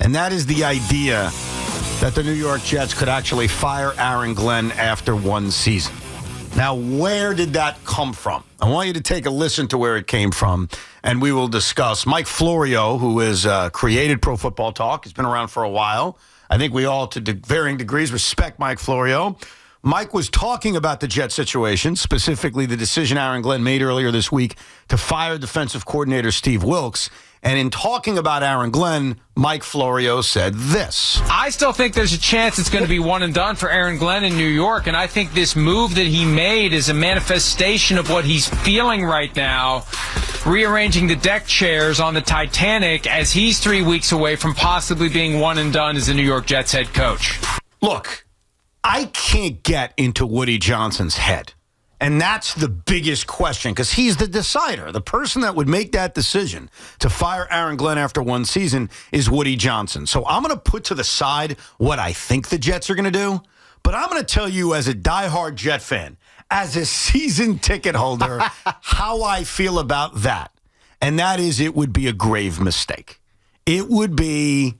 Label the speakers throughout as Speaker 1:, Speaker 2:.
Speaker 1: and that is the idea that the New York Jets could actually fire Aaron Glenn after one season. Now, where did that come from? I want you to take a listen to where it came from, and we will discuss. Mike Florio, who has created Pro Football Talk, has been around for a while. I think we all, to varying degrees, respect Mike Florio. Mike was talking about the Jet situation, specifically the decision Aaron Glenn made earlier this week to fire defensive coordinator Steve Wilks. And in talking about Aaron Glenn, Mike Florio said this.
Speaker 2: I still think there's a chance it's going to be one and done for Aaron Glenn in New York, and I think this move that he made is a manifestation of what he's feeling right now, rearranging the deck chairs on the Titanic as he's 3 weeks away from possibly being one and done as the New York Jets head coach.
Speaker 1: Look, I can't get into Woody Johnson's head. And that's the biggest question, because he's the decider. The person that would make that decision to fire Aaron Glenn after one season is Woody Johnson. So I'm going to put to the side what I think the Jets are going to do, but I'm going to tell you as a diehard Jet fan, as a season ticket holder, how I feel about that. And that is, it would be a grave mistake. It would be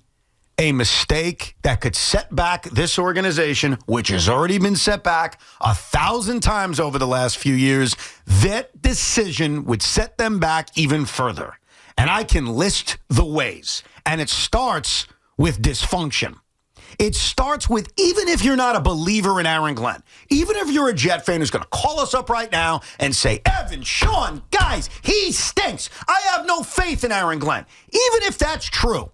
Speaker 1: a mistake that could set back this organization, which has already been set back 1,000 times over the last few years. That decision would set them back even further. And I can list the ways. And it starts with dysfunction. It starts with, even if you're not a believer in Aaron Glenn, even if you're a Jet fan who's going to call us up right now and say, Evan, Shaun, guys, he stinks. I have no faith in Aaron Glenn. Even if that's true,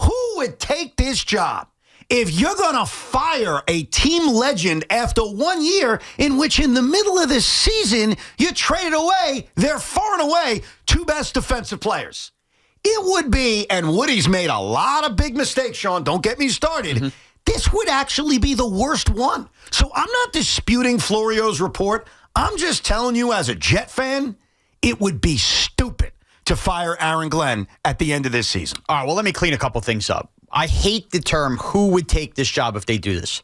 Speaker 1: who would take this job if you're going to fire a team legend after 1 year in which in the middle of this season you traded away their far and away two best defensive players? It would be, and Woody's made a lot of big mistakes, Shaun, don't get me started. This would actually be the worst one. So I'm not disputing Florio's report. I'm just telling you as a Jet fan, it would be stupid to fire Aaron Glenn at the end of this season.
Speaker 3: All right, well, let me clean a couple things up. I hate the term who would take this job if they do this.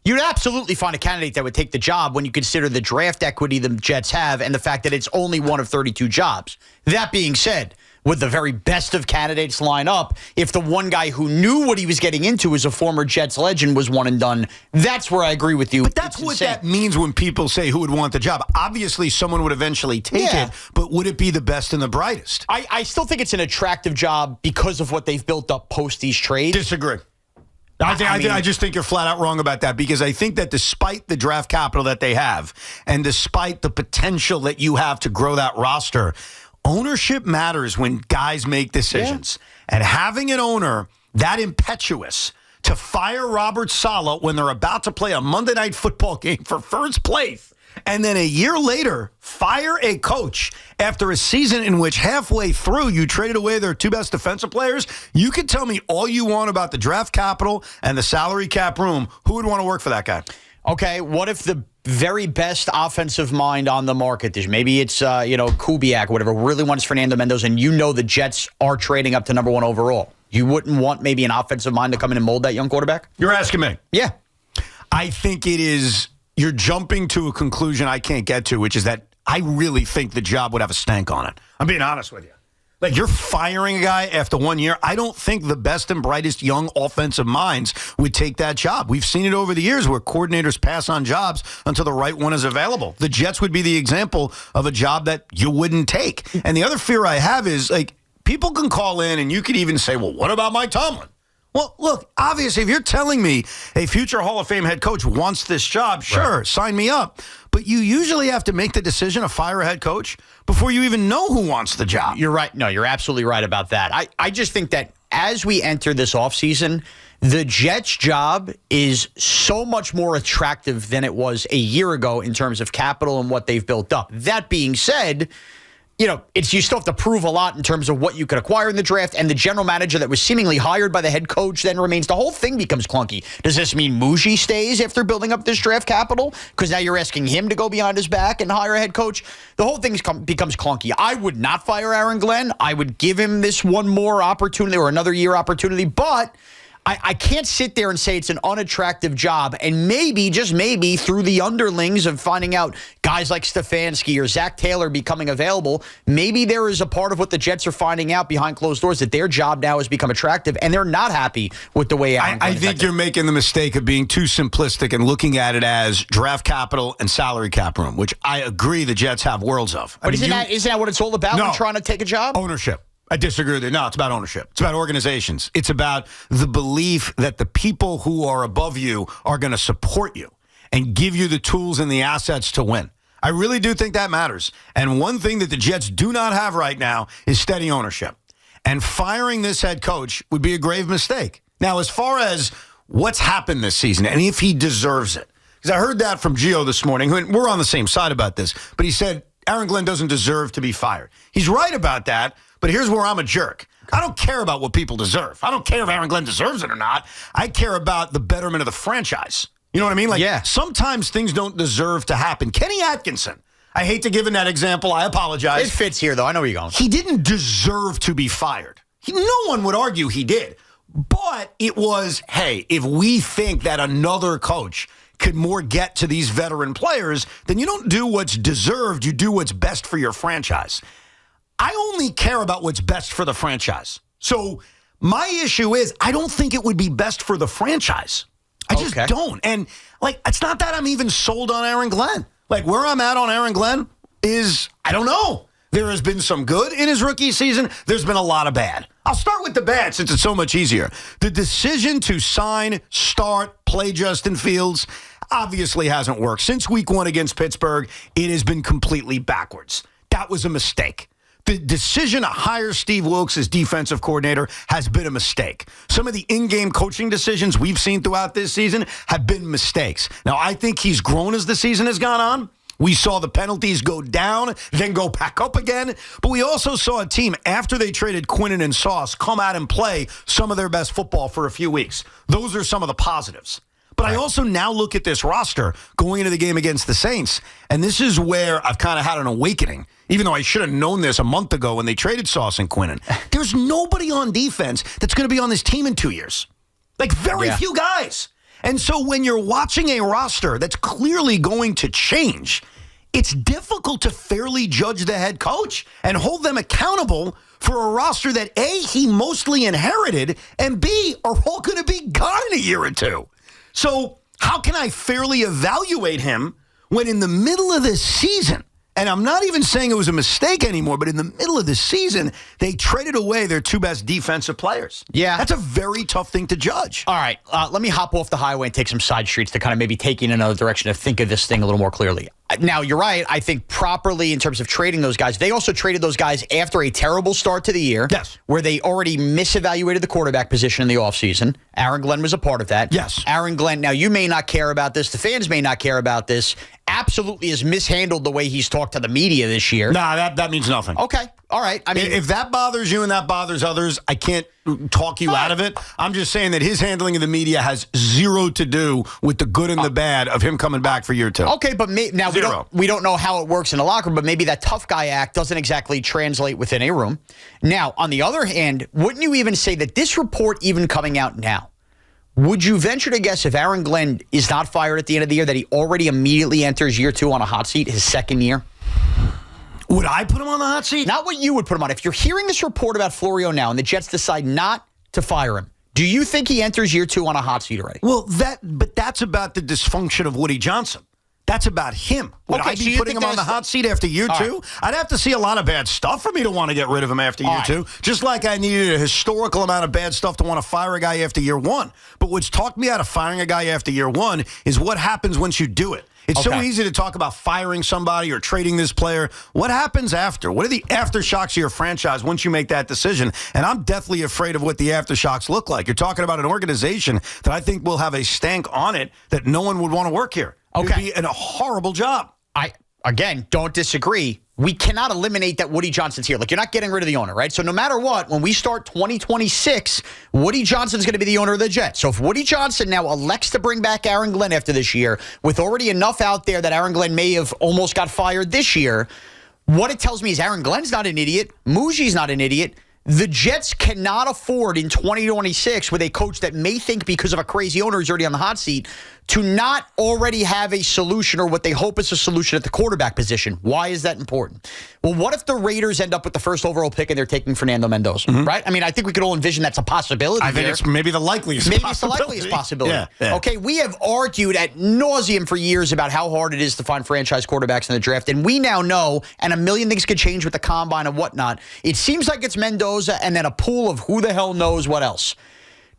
Speaker 3: You'd absolutely find a candidate that would take the job when you consider the draft equity the Jets have and the fact that it's only one of 32 jobs. That being said, would the very best of candidates line up if the one guy who knew what he was getting into as a former Jets legend was one and done? That's where I agree with you.
Speaker 1: But that's what that means when people say who would want the job. Obviously, someone would eventually take it, but would it be the best and the brightest?
Speaker 3: I still think it's an attractive job because of what they've built up post these trades.
Speaker 1: Disagree. I just think you're flat out wrong about that, because I think that despite the draft capital that they have and despite the potential that you have to grow that roster, ownership matters when guys make decisions. And having an owner that impetuous to fire Robert Saleh when they're about to play a Monday Night Football game for first place, and then a year later fire a coach after a season in which halfway through you traded away their two best defensive players, you can tell me all you want about the draft capital and the salary cap room. Who would want to work for that guy?
Speaker 3: Okay, what if the very best offensive mind on the market, maybe it's, Kubiak, whatever, really wants Fernando Mendoza, and the Jets are trading up to number 1 overall? You wouldn't want maybe an offensive mind to come in and mold that young quarterback?
Speaker 1: You're asking me?
Speaker 3: Yeah.
Speaker 1: I think it is, you're jumping to a conclusion I can't get to, which is that I really think the job would have a stank on it. I'm being honest with you. Like, you're firing a guy after 1 year. I don't think the best and brightest young offensive minds would take that job. We've seen it over the years where coordinators pass on jobs until the right one is available. The Jets would be the example of a job that you wouldn't take. And the other fear I have is, like, people can call in and you could even say, well, what about Mike Tomlin? Well, look, obviously, if you're telling me a future Hall of Fame head coach wants this job, sure, sign me up. But you usually have to make the decision to fire a head coach before you even know who wants the job.
Speaker 3: You're right. No, you're absolutely right about that. I just think that as we enter this offseason, the Jets' job is so much more attractive than it was a year ago in terms of capital and what they've built up. That being said, you still have to prove a lot in terms of what you could acquire in the draft, and the general manager that was seemingly hired by the head coach then remains. The whole thing becomes clunky. Does this mean Muji stays after building up this draft capital? Because now you're asking him to go behind his back and hire a head coach. The whole thing becomes clunky. I would not fire Aaron Glenn. I would give him this one more opportunity or another year opportunity, but I can't sit there and say it's an unattractive job. And maybe, just maybe, through the underlings of finding out guys like Stefanski or Zach Taylor becoming available, maybe there is a part of what the Jets are finding out behind closed doors that their job now has become attractive, and they're not happy with the way
Speaker 1: I think you're making the mistake of being too simplistic and looking at it as draft capital and salary cap room, which I agree the Jets have worlds of.
Speaker 3: But isn't that what it's all about when trying to take a job?
Speaker 1: Ownership. I disagree with you. No, it's about ownership. It's about organizations. It's about the belief that the people who are above you are going to support you and give you the tools and the assets to win. I really do think that matters. And one thing that the Jets do not have right now is steady ownership. And firing this head coach would be a grave mistake. Now, as far as what's happened this season and if he deserves it, because I heard that from Gio this morning, and we're on the same side about this, but he said Aaron Glenn doesn't deserve to be fired. He's right about that. But here's where I'm a jerk. I don't care about what people deserve. I don't care if Aaron Glenn deserves it or not. I care about the betterment of the franchise. You know what I mean? Sometimes things don't deserve to happen. Kenny Atkinson. I hate to give him that example. I apologize.
Speaker 3: It fits here, though. I know where you're going.
Speaker 1: He didn't deserve to be fired. No one would argue he did. But it was, hey, if we think that another coach could more get to these veteran players, then you don't do what's deserved. You do what's best for your franchise. I only care about what's best for the franchise. So my issue is I don't think it would be best for the franchise. I just don't. And, it's not that I'm even sold on Aaron Glenn. Where I'm at on Aaron Glenn is, I don't know. There has been some good in his rookie season. There's been a lot of bad. I'll start with the bad since it's so much easier. The decision to sign, start, play Justin Fields obviously hasn't worked. Since week 1 against Pittsburgh, it has been completely backwards. That was a mistake. The decision to hire Steve Wilks as defensive coordinator has been a mistake. Some of the in-game coaching decisions we've seen throughout this season have been mistakes. Now, I think he's grown as the season has gone on. We saw the penalties go down, then go back up again. But we also saw a team, after they traded Quinnen and Sauce, come out and play some of their best football for a few weeks. Those are some of the positives. But I also now look at this roster going into the game against the Saints, and this is where I've kind of had an awakening, even though I should have known this a month ago when they traded Sauce and Quinnen. There's nobody on defense that's going to be on this team in 2 years. Very few guys. And so when you're watching a roster that's clearly going to change, it's difficult to fairly judge the head coach and hold them accountable for a roster that, A, he mostly inherited, and B, are all going to be gone in a year or two. So how can I fairly evaluate him when in the middle of this season, and I'm not even saying it was a mistake anymore, but in the middle of the season, they traded away their 2 best defensive players.
Speaker 3: Yeah.
Speaker 1: That's a very tough thing to judge.
Speaker 3: All right, let me hop off the highway and take some side streets to kind of maybe take you in another direction to think of this thing a little more clearly. Now, you're right. I think properly in terms of trading those guys. They also traded those guys after a terrible start to the year.
Speaker 1: Yes.
Speaker 3: Where they already misevaluated the quarterback position in the offseason. Aaron Glenn was a part of that.
Speaker 1: Yes.
Speaker 3: Aaron Glenn, now you may not care about this. The fans may not care about this. Absolutely has mishandled the way he's talked to the media this year.
Speaker 1: Nah, that means nothing.
Speaker 3: Okay. All right. I mean,
Speaker 1: if that bothers you and that bothers others, I can't talk you out of it. I'm just saying that his handling of the media has zero to do with the good and the bad of him coming back for year 2.
Speaker 3: Okay, but now we don't know how it works in the locker room, but maybe that tough guy act doesn't exactly translate within a room. Now, on the other hand, wouldn't you even say that this report even coming out now, would you venture to guess if Aaron Glenn is not fired at the end of the year that he already immediately enters year 2 on a hot seat, his second year?
Speaker 1: Would I put him on the hot seat?
Speaker 3: Not what you would put him on. If you're hearing this report about Florio now and the Jets decide not to fire him, do you think he enters year 2 on a hot seat already?
Speaker 1: Well, that's about the dysfunction of Woody Johnson. That's about him. Would I be putting him on the hot seat after year 2? I'd have to see a lot of bad stuff for me to want to get rid of him after year 2. Just like I needed a historical amount of bad stuff to want to fire a guy after year 1. But what's talked me out of firing a guy after year 1 is what happens once you do it. It's so easy to talk about firing somebody or trading this player. What happens after? What are the aftershocks of your franchise once you make that decision? And I'm deathly afraid of what the aftershocks look like. You're talking about an organization that I think will have a stank on it that no one would want to work here. It'd be a horrible job.
Speaker 3: I, again, don't disagree. We cannot eliminate that Woody Johnson's here. You're not getting rid of the owner, right? So no matter what, when we start 2026, Woody Johnson's going to be the owner of the Jets. So if Woody Johnson now elects to bring back Aaron Glenn after this year, with already enough out there that Aaron Glenn may have almost got fired this year, what it tells me is Aaron Glenn's not an idiot. Muji's not an idiot. The Jets cannot afford in 2026 with a coach that may think because of a crazy owner who's already on the hot seat to not already have a solution or what they hope is a solution at the quarterback position. Why is that important? Well, what if the Raiders end up with the first overall pick and they're taking Fernando Mendoza, right? I mean, I think we could all envision that's a possibility.
Speaker 1: I think it's maybe the likeliest
Speaker 3: Maybe it's the likeliest possibility.
Speaker 1: Yeah.
Speaker 3: Okay, we have argued ad nauseum for years about how hard it is to find franchise quarterbacks in the draft, and we now know, and a million things could change with the combine and whatnot. It seems like it's Mendoza and then a pool of who the hell knows what else.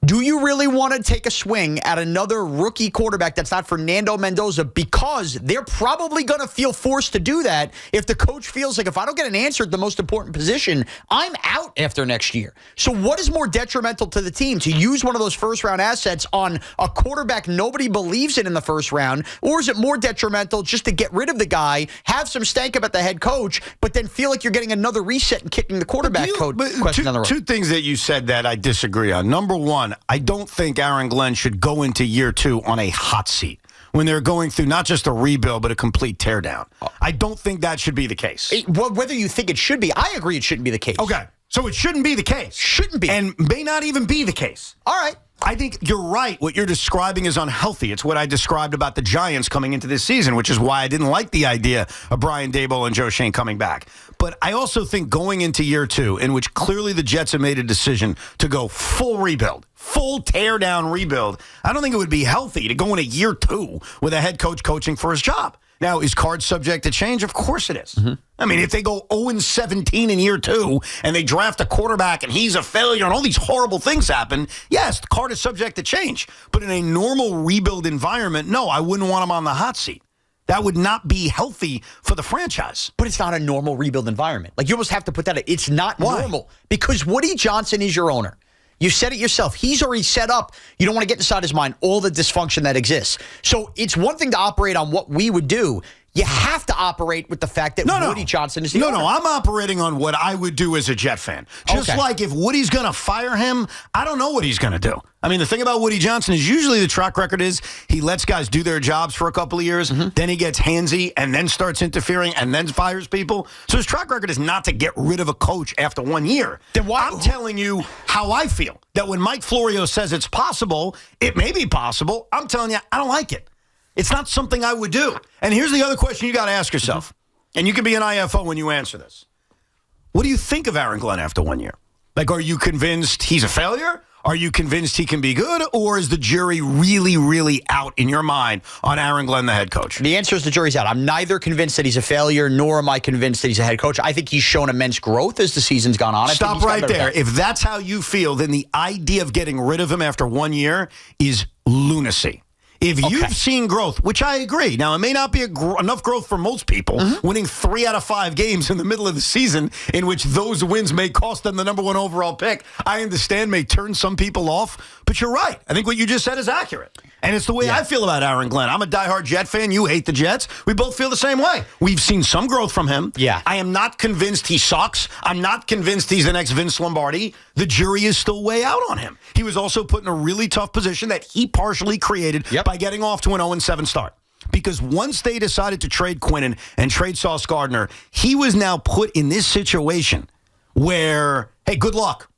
Speaker 3: Do you really want to take a swing at another rookie quarterback that's not Fernando Mendoza? Because they're probably going to feel forced to do that if the coach feels like, if I don't get an answer at the most important position, I'm out after next year. So what is more detrimental to the team? To use one of those first-round assets on a quarterback nobody believes in the first round? Or is it more detrimental just to get rid of the guy, have some stank about the head coach, but then feel like you're getting another reset and kicking the quarterback question down the road?
Speaker 1: Two things that you said that I disagree on. Number one, I don't think Aaron Glenn should go into year 2 on a hot seat when they're going through not just a rebuild, but a complete teardown. I don't think that should be the case.
Speaker 3: Well, whether you think it should be, I agree it shouldn't be the case.
Speaker 1: Okay, so it shouldn't be the case.
Speaker 3: Shouldn't be.
Speaker 1: And may not even be the case.
Speaker 3: All right.
Speaker 1: I think you're right. What you're describing is unhealthy. It's what I described about the Giants coming into this season, which is why I didn't like the idea of Brian Daboll and Joe Schoen coming back. But I also think going into year 2, in which clearly the Jets have made a decision to go full rebuild, full tear-down rebuild, I don't think it would be healthy to go into year 2 with a head coach coaching for his job. Now, is Card subject to change? Of course it is. I mean, if they go 0-17 in year 2 and they draft a quarterback and he's a failure and all these horrible things happen, yes, Card is subject to change. But in a normal rebuild environment, no, I wouldn't want him on the hot seat. That would not be healthy for the franchise.
Speaker 3: But it's not a normal rebuild environment. Like, you almost have to put that in. It's not normal. Because Woody Johnson is your owner. You said it yourself. He's already set up. You don't want to get inside his mind all the dysfunction that exists. So it's one thing to operate on what we would do. You have to operate with the fact that Woody Johnson is the owner.
Speaker 1: No, I'm operating on what I would do as a Jet fan. Just like if Woody's going to fire him, I don't know what he's going to do. I mean, the thing about Woody Johnson is usually the track record is he lets guys do their jobs for a couple of years, then he gets handsy, and then starts interfering, and then fires people. So his track record is not to get rid of a coach after 1 year.
Speaker 3: Then why?
Speaker 1: I'm telling you how I feel. That when Mike Florio says it's possible, it may be possible. I'm telling you, I don't like it. It's not something I would do. And here's the other question you got to ask yourself. And you can be an IFO when you answer this. What do you think of Aaron Glenn after 1 year? Like, are you convinced he's a failure? Are you convinced he can be good? Or is the jury really, really out in your mind on Aaron Glenn, the head coach?
Speaker 3: The answer is the jury's out. I'm neither convinced that he's a failure, nor am I convinced that he's a head coach. I think he's shown immense growth as the season's gone on.
Speaker 1: Stop right there. If that's how you feel, then the idea of getting rid of him after 1 year is lunacy. If you've seen growth, which I agree. Now, it may not be enough growth for most people, winning 3 out of 5 games in the middle of the season in which those wins may cost them the number 1 overall pick. I understand may turn some people off, but you're right. I think what you just said is accurate. And it's the way I feel about Aaron Glenn. I'm a diehard Jet fan. You hate the Jets. We both feel the same way. We've seen some growth from him.
Speaker 3: Yeah.
Speaker 1: I am not convinced he sucks. I'm not convinced he's the next Vince Lombardi. The jury is still way out on him. He was also put in a really tough position that he partially created by getting off to an 0-7 start. Because once they decided to trade Quinnen and trade Sauce Gardner, he was now put in this situation where, hey, good luck.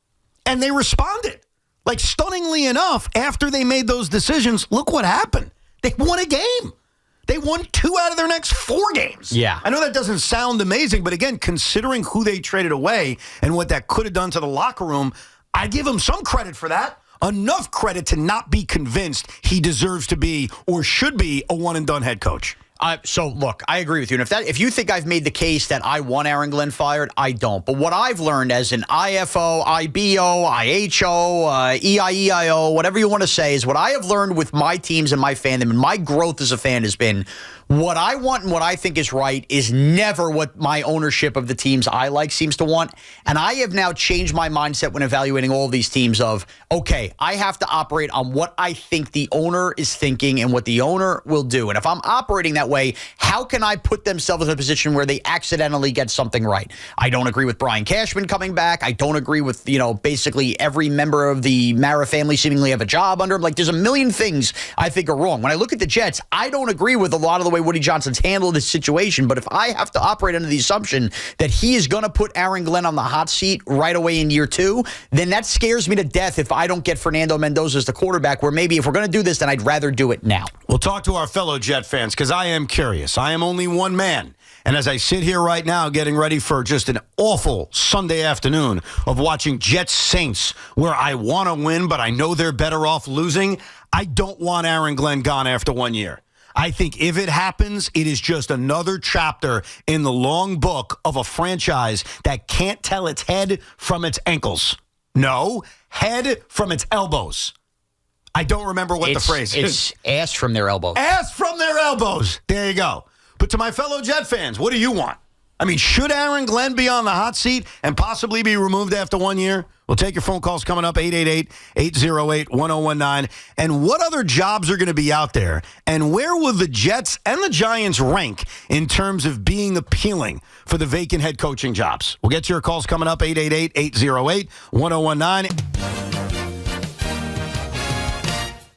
Speaker 1: And they responded. Like, stunningly enough, after they made those decisions, look what happened. They won a game. They won 2 out of their next 4 games.
Speaker 3: Yeah.
Speaker 1: I know that doesn't sound amazing, but again, considering who they traded away and what that could have done to the locker room, I give him some credit for that. Enough credit to not be convinced he deserves to be or should be a one-and-done head coach.
Speaker 3: So, look, I agree with you. And if you think I've made the case that I want Aaron Glenn fired, I don't. But what I've learned as an IFO, IBO, IHO, EIEIO, whatever you want to say, is what I have learned with my teams and my fandom and my growth as a fan has been what I want and what I think is right is never what my ownership of the teams I like seems to want. And I have now changed my mindset when evaluating all of these teams of, okay, I have to operate on what I think the owner is thinking and what the owner will do. And if I'm operating that way, way. How can I put themselves in a position where they accidentally get something right? I don't agree with Brian Cashman coming back. I don't agree with, basically every member of the Mara family seemingly have a job under him. Like, there's a million things I think are wrong. When I look at the Jets, I don't agree with a lot of the way Woody Johnson's handled this situation, but if I have to operate under the assumption that he is going to put Aaron Glenn on the hot seat right away in year 2, then that scares me to death if I don't get Fernando Mendoza as the quarterback, where maybe if we're going to do this, then I'd rather do it now.
Speaker 1: We'll talk to our fellow Jet fans because I am curious. I am only one man. And as I sit here right now getting ready for just an awful Sunday afternoon of watching Jets Saints where I want to win, but I know they're better off losing, I don't want Aaron Glenn gone after 1 year. I think if it happens, it is just another chapter in the long book of a franchise that can't tell its head from its ankles. No, head from its elbows. I don't remember what the phrase is.
Speaker 3: It's ass from their elbows.
Speaker 1: Ass from their elbows. There you go. But to my fellow Jet fans, what do you want? I mean, should Aaron Glenn be on the hot seat and possibly be removed after 1 year? We'll take your phone calls coming up, 888-808-1019. And what other jobs are going to be out there? And where will the Jets and the Giants rank in terms of being appealing for the vacant head coaching jobs? We'll get your calls coming up, 888-808-1019.